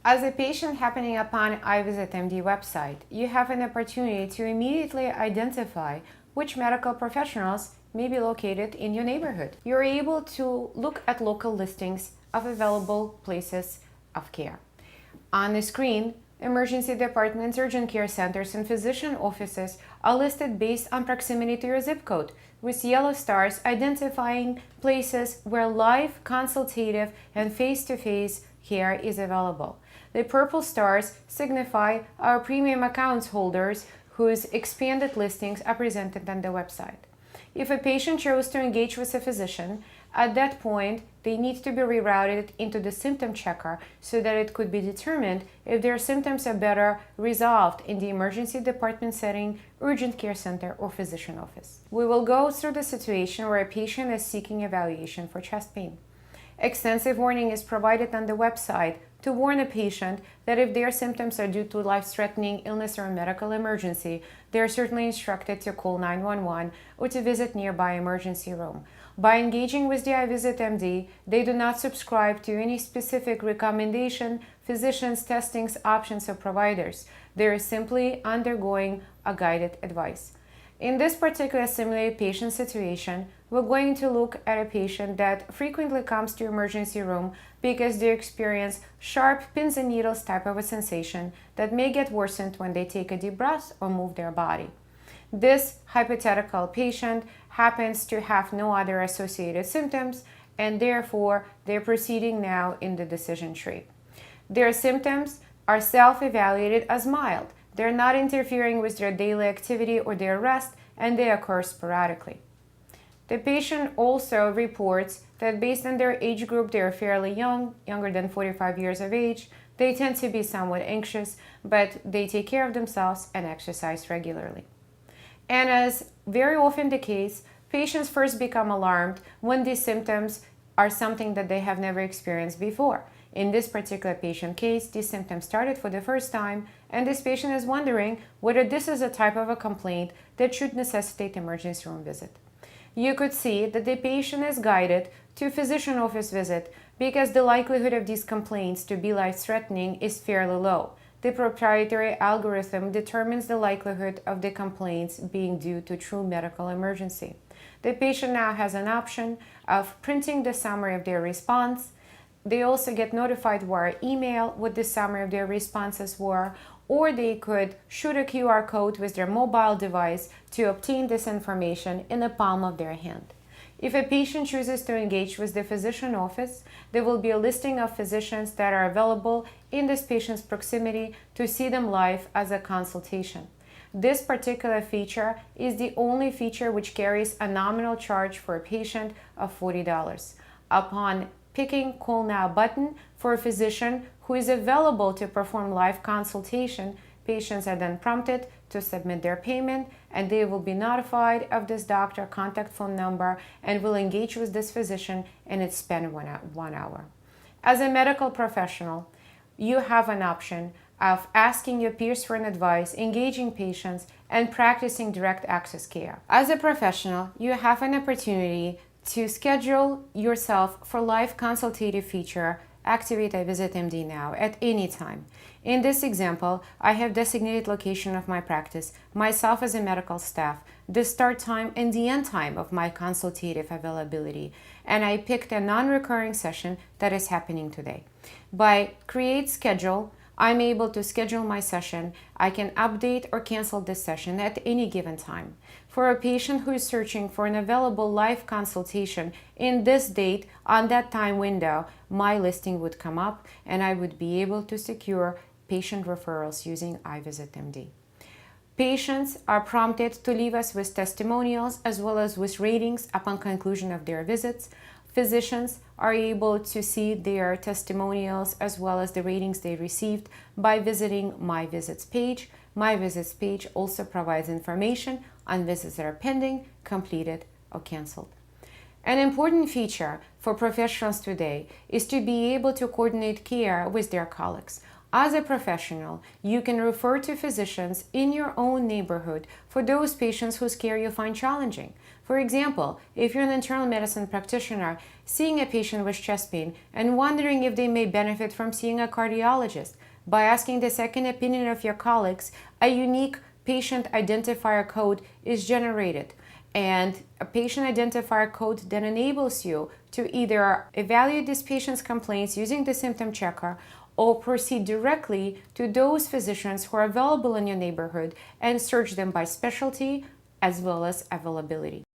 As a patient happening upon iVisitMD website, you have an opportunity to immediately identify which medical professionals may be located in your neighborhood. You're able to look at local listings of available places of care. On the screen, emergency departments, urgent care centers, and physician offices are listed based on proximity to your zip code, with yellow stars identifying places where live, consultative, and face-to-face care is available. The purple stars signify our premium accounts holders whose expanded listings are presented on the website. If a patient chose to engage with a physician, at that point, they need to be rerouted into the Symptom Checker so that it could be determined if their symptoms are better resolved in the emergency department setting, urgent care center, or physician office. We will go through the situation where a patient is seeking evaluation for chest pain. Extensive warning is provided on the website to warn a patient that if their symptoms are due to life-threatening illness or a medical emergency, they are certainly instructed to call 911 or to visit nearby emergency room. By engaging with the iVisitMD, they do not subscribe to any specific recommendation, physicians, testings, options, or providers. They are simply undergoing a guided advice. In this particular simulated patient situation, we're going to look at a patient that frequently comes to emergency room because they experience sharp pins and needles type of a sensation that may get worsened when they take a deep breath or move their body. This hypothetical patient happens to have no other associated symptoms, and therefore they're proceeding now in the decision tree. Their symptoms are self-evaluated as mild. They're not interfering with their daily activity or their rest, and they occur sporadically. The patient also reports that based on their age group, they are fairly young, younger than 45 years of age. They tend to be somewhat anxious, but they take care of themselves and exercise regularly. And as very often the case, patients first become alarmed when these symptoms are something that they have never experienced before. In this particular patient case, these symptoms started for the first time, and this patient is wondering whether this is a type of a complaint that should necessitate emergency room visit. You could see that the patient is guided to a physician office visit because the likelihood of these complaints to be life-threatening is fairly low. The proprietary algorithm determines the likelihood of the complaints being due to true medical emergency. The patient now has an option of printing the summary of their response. They also get notified via email what the summary of their responses were, or they could shoot a QR code with their mobile device to obtain this information in the palm of their hand. If a patient chooses to engage with the physician office, there will be a listing of physicians that are available in this patient's proximity to see them live as a consultation. This particular feature is the only feature which carries a nominal charge for a patient of $40. Upon picking Call Now button for a physician who is available to perform live consultation, patients are then prompted to submit their payment, and they will be notified of this doctor contact phone number and will engage with this physician in its span of 1 hour. As a medical professional, you have an option of asking your peers for an advice, engaging patients, and practicing direct access care. As a professional, you have an opportunity to schedule yourself for live consultative feature. Activate iVisitMD now at any time. In this example, I have designated location of my practice, myself as a medical staff, the start time and the end time of my consultative availability, and I picked a non-recurring session that is happening today. By Create Schedule, I'm able to schedule my session. I can update or cancel this session at any given time. For a patient who is searching for an available live consultation in this date, on that time window, my listing would come up and I would be able to secure patient referrals using iVisitMD. Patients are prompted to leave us with testimonials as well as with ratings upon conclusion of their visits. Physicians are able to see their testimonials as well as the ratings they received by visiting My Visits page. My Visits page also provides information on visits that are pending, completed, or canceled. An important feature for professionals today is to be able to coordinate care with their colleagues. As a professional, you can refer to physicians in your own neighborhood for those patients whose care you find challenging. For example, if you're an internal medicine practitioner seeing a patient with chest pain and wondering if they may benefit from seeing a cardiologist, by asking the second opinion of your colleagues, a unique patient identifier code is generated. And a patient identifier code then enables you to either evaluate this patient's complaints using the symptom checker or proceed directly to those physicians who are available in your neighborhood and search them by specialty as well as availability.